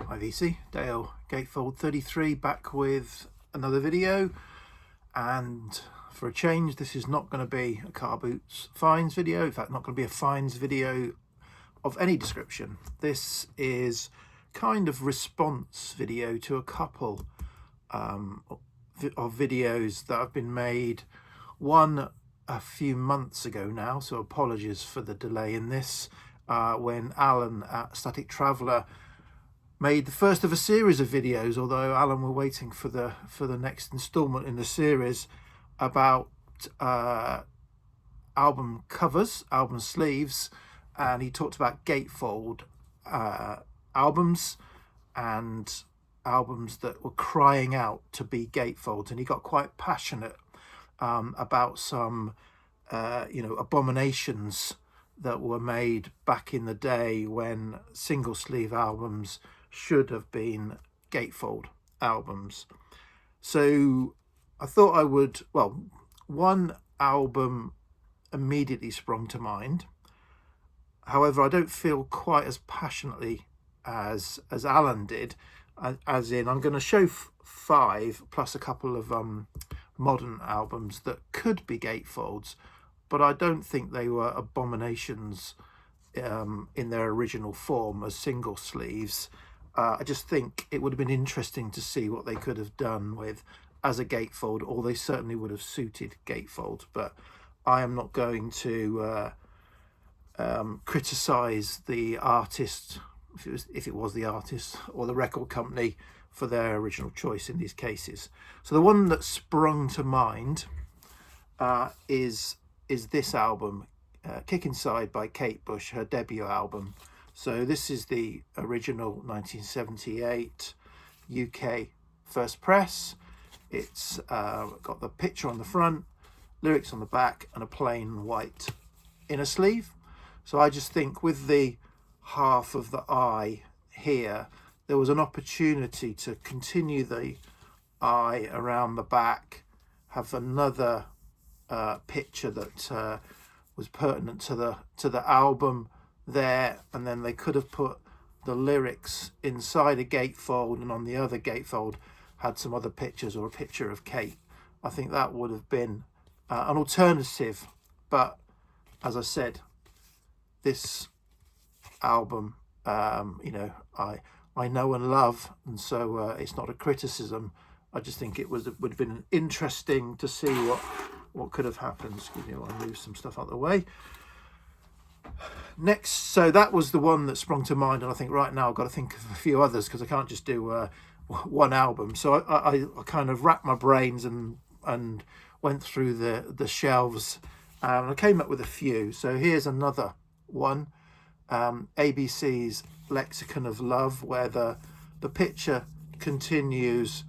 Hi VC, Dale, Gatefold 33, back with another video. And for a change, this is not going to be a car boots finds video. In fact, not going to be a finds video of any description. This is kind of response video to a couple of videos that have been made. One a few months ago now, so apologies for the delay in this, when Alan at Static Traveller made the first of a series of videos, although Alan were waiting for the next installment in the series about album covers, album sleeves, and he talked about gatefold albums and albums that were crying out to be gatefolds, and he got quite passionate about some abominations that were made back in the day when single sleeve albums should have been gatefold albums. So I thought I would, one album immediately sprung to mind. However, I don't feel quite as passionately as Alan did, as in I'm going to show 5 plus a couple of modern albums that could be gatefolds, but I don't think they were abominations in their original form as single sleeves. I just think it would have been interesting to see what they could have done with as a gatefold, or they certainly would have suited gatefolds. But I am not going to criticize the artist, if it was the artist, or the record company for their original choice in these cases. So the one that sprung to mind is this album, Kick Inside by Kate Bush, her debut album. So this is the original 1978 UK first press. It's got the picture on the front, lyrics on the back, and a plain white inner sleeve. So I just think with the half of the eye here, there was an opportunity to continue the eye around the back, have another picture that was pertinent to the album there, and then they could have put the lyrics inside a gatefold, and on the other gatefold had some other pictures or a picture of Kate. I think that would have been an alternative, but as I said, this album I know and love, and so it's not a criticism. I just think it would have been interesting to see what could have happened. Excuse me, I'll move some stuff out of the way. Next, so that was the one that sprung to mind, and I think right now I've got to think of a few others because I can't just do one album. So I kind of racked my brains and went through the shelves, and I came up with a few. So here's another one, ABC's Lexicon of Love, where the picture continues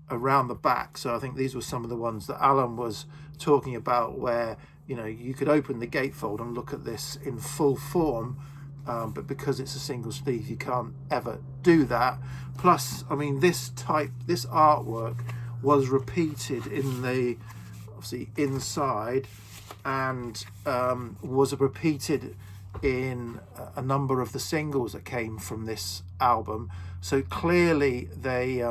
around the back. So I think these were some of the ones that Alan was talking about, where you could open the gatefold and look at this in full form, but because it's a single sleeve, you can't ever do that. Plus, I mean, this artwork was repeated in the, obviously, inside, and was repeated in a number of the singles that came from this album. So clearly they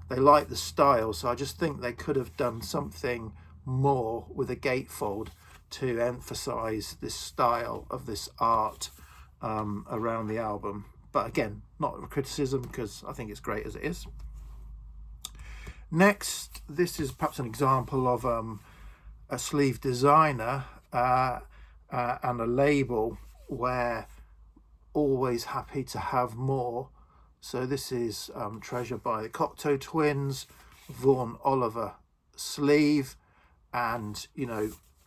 liked the style. So I just think they could have done something more with a gatefold to emphasize this style of this art around the album. But again, not a criticism, because I think it's great as it is. Next, this is perhaps an example of a sleeve designer and a label where always happy to have more. So this is Treasure by the Cocteau Twins, Vaughan Oliver sleeve, and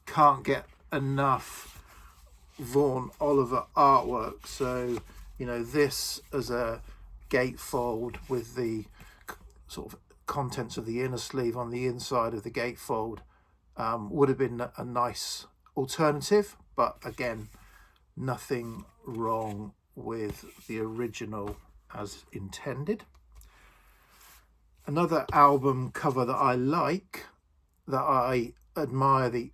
can't get enough Vaughan Oliver artwork. So this as a gatefold with the sort of contents of the inner sleeve on the inside of the gatefold would have been a nice alternative, but again, nothing wrong with the original as intended. Another album cover that I like, that I admire the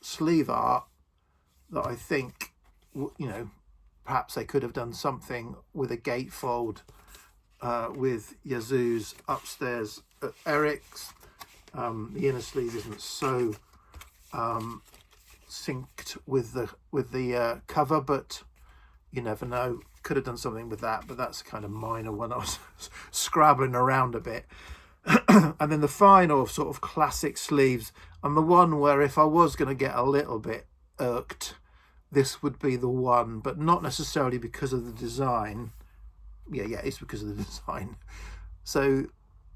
sleeve art, that I think perhaps they could have done something with a gatefold with Yazoo's upstairs at Eric's. The inner sleeve isn't so synced with the cover, but you never know. Could have done something with that, but that's a kind of minor one. I was scrabbling around a bit. And then the final sort of classic sleeves, and the one where if I was going to get a little bit irked, this would be the one, but not necessarily because of the design. Yeah, it's because of the design. So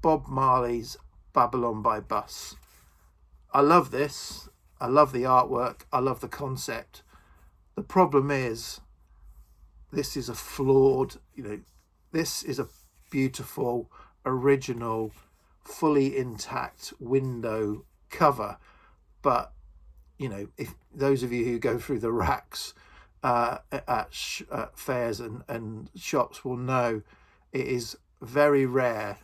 Bob Marley's Babylon by Bus. I love this. I love the artwork. I love the concept. The problem is, this is a flawed, this is a beautiful, original, fully intact window cover. But, if those of you who go through the racks at fairs and shops will know, it is very rare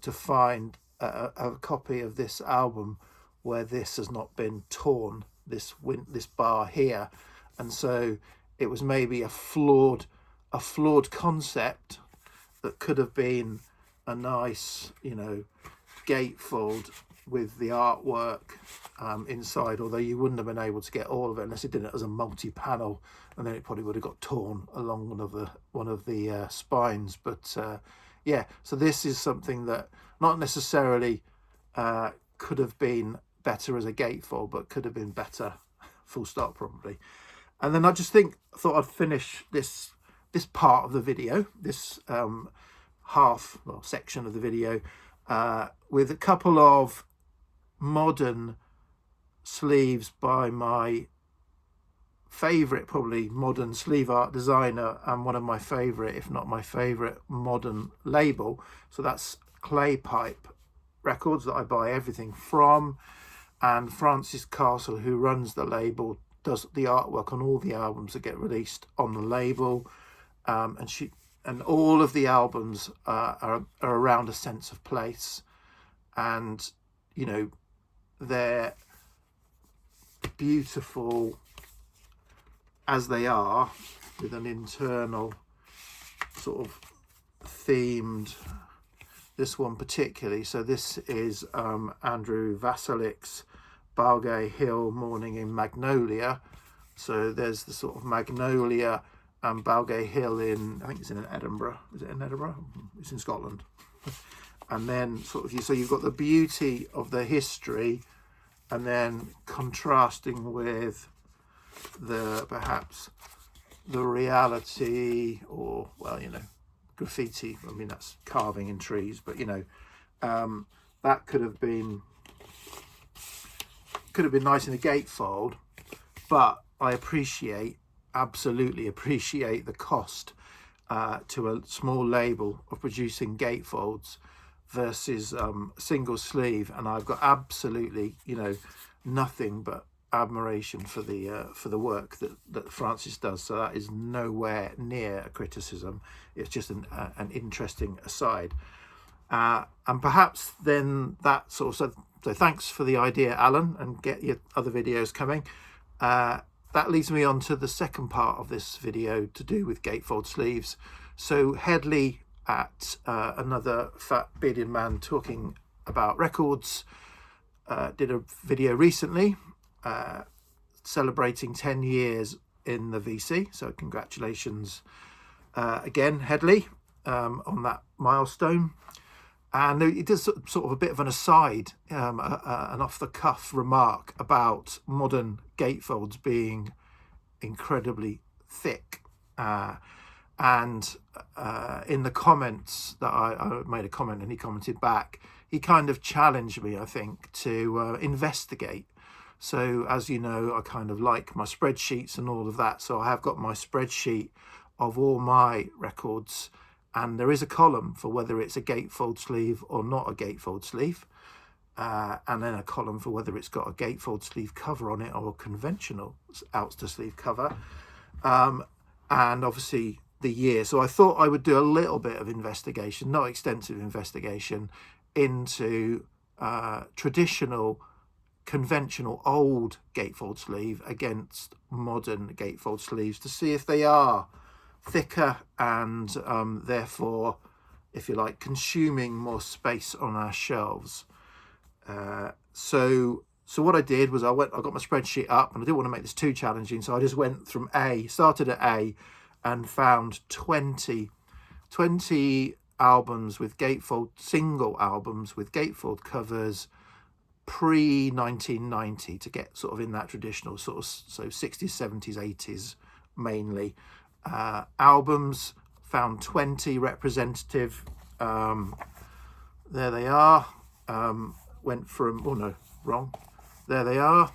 to find a copy of this album where this has not been torn, this bar here. And so it was maybe a flawed concept that could have been a nice, gatefold with the artwork inside, although you wouldn't have been able to get all of it unless you did it as a multi-panel, and then it probably would have got torn along one of the spines. But yeah, so this is something that not necessarily could have been better as a gatefold, but could have been better, full stop, probably. And then I thought I'd finish this part of the video, this section of the video, with a couple of modern sleeves by my favourite, probably modern sleeve art designer, and one of my favourite, if not my favourite, modern label. So that's Clay Pipe Records, that I buy everything from, and Frances Castle, who runs the label, does the artwork on all the albums that get released on the label. And all of the albums are around a sense of place, and they're beautiful as they are, with an internal sort of themed, this one particularly. So this is Andrew Vasilik's Balgay Hill Morning in Magnolia. So there's the sort of magnolia and Balgay Hill I think it's in Edinburgh. Is it in Edinburgh? It's in Scotland. And then so you've got the beauty of the history, and then contrasting with perhaps the reality, or graffiti. I mean, that's carving in trees, but that could have been nice in the gatefold. But I absolutely appreciate the cost to a small label of producing gatefolds versus single sleeve, and I've got absolutely nothing but admiration for the work that Frances does. So that is nowhere near a criticism. It's just an interesting aside, and perhaps then that sort of so thanks for the idea, Alan, and get your other videos coming. That leads me on to the second part of this video, to do with gatefold sleeves. So Hedley, at another fat bearded man talking about records, did a video recently celebrating 10 years in the VC. So congratulations again, Hedley, on that milestone. And it does sort of a bit of an aside, an off-the-cuff remark about modern gatefolds being incredibly thick. And in the comments that I made a comment and he commented back, he kind of challenged me, I think, to investigate. So as you know, I kind of like my spreadsheets and all of that. So I have got my spreadsheet of all my records, and there is a column for whether it's a gatefold sleeve or not a gatefold sleeve, and then a column for whether it's got a gatefold sleeve cover on it or a conventional ouster sleeve cover, and obviously the year. So I thought I would do a little bit of investigation, not extensive investigation, into traditional, conventional, old gatefold sleeve against modern gatefold sleeves, to see if they are thicker and therefore, if you like, consuming more space on our shelves. So what I did was I got my spreadsheet up, and I didn't want to make this too challenging, so I just went from started at A and found 20 albums with gatefold, single albums with gatefold covers pre-1990 to get sort of in that traditional sort of, so 60s, 70s, 80s mainly. Albums, found 20 representative. There they are. Went from, oh no, wrong. There they are.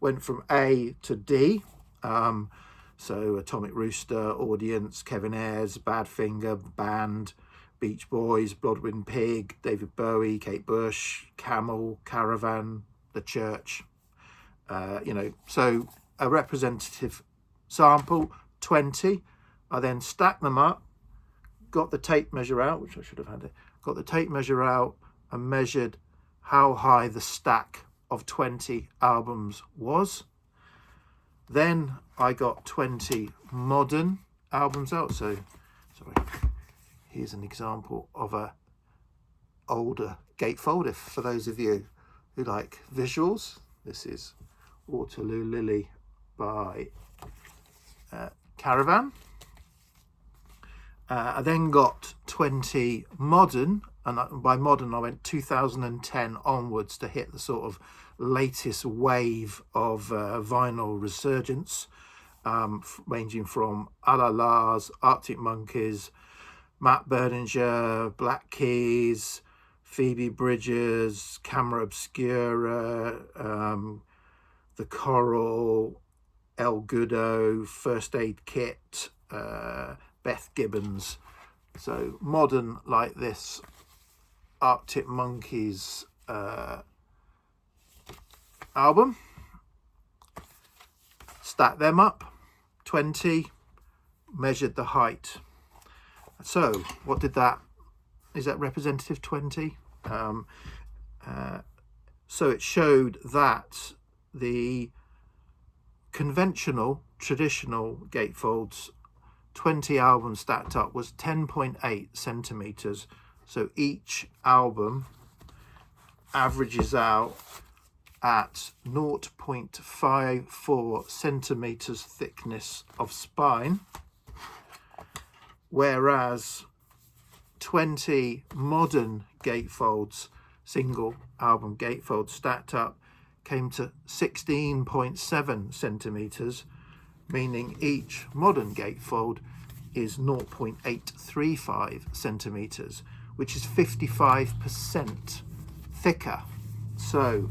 Went from A to D. So Atomic Rooster, Audience, Kevin Ayers, Badfinger, Band, Beach Boys, Bloodwind Pig, David Bowie, Kate Bush, Camel, Caravan, The Church. So a representative sample, 20. I then stacked them up, got the tape measure out, which I should have had it, got the tape measure out and measured how high the stack of 20 albums was. Then I got 20 modern albums out. So, sorry, here's an example of a older gatefold. If for those of you who like visuals, this is Waterloo Lily by Caravan. I then got 20 modern, and by modern I went 2010 onwards to hit the sort of latest wave of vinyl resurgence, ranging from Alalas, Arctic Monkeys, Matt Berninger, Black Keys, Phoebe Bridgers, Camera Obscura, The Coral, El Goodo, First Aid Kit, Beth Gibbons. So modern like this, Arctic Monkeys album. Stacked them up, 20, measured the height. So what did that, is that representative 20? So it showed that the conventional, traditional gatefolds, 20 albums stacked up, was 10.8 centimeters. So each album averages out at 0.54 centimeters thickness of spine, whereas 20 modern gatefolds, single album gatefolds stacked up, came to 16.7 centimeters, meaning each modern gatefold is 0.835 centimeters, which is 55% thicker. So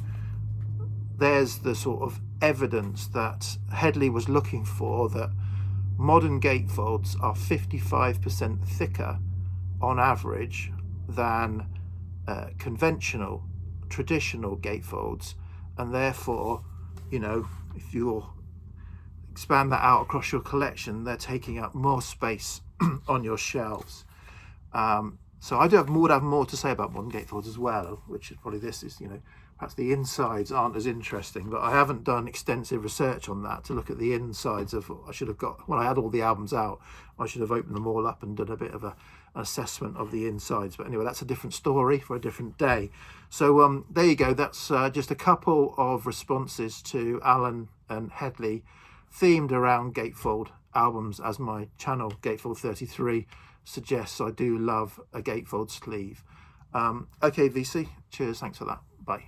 there's the sort of evidence that Hedley was looking for, that modern gatefolds are 55% thicker on average than conventional, traditional gatefolds, and therefore, you know, if you expand that out across your collection, they're taking up more space on your shelves. So I would have more to say about modern gatefolds as well, which is probably this is, you know, perhaps the insides aren't as interesting, but I haven't done extensive research on that to look at the insides of. I should have got, when I had all the albums out, I should have opened them all up and done a bit of an assessment of the insides. But anyway, that's a different story for a different day. So there you go. That's just a couple of responses to Alan and Hedley, themed around gatefold albums, as my channel Gatefold 33 suggests. I do love a gatefold sleeve. Okay, VC, cheers, thanks for that, bye.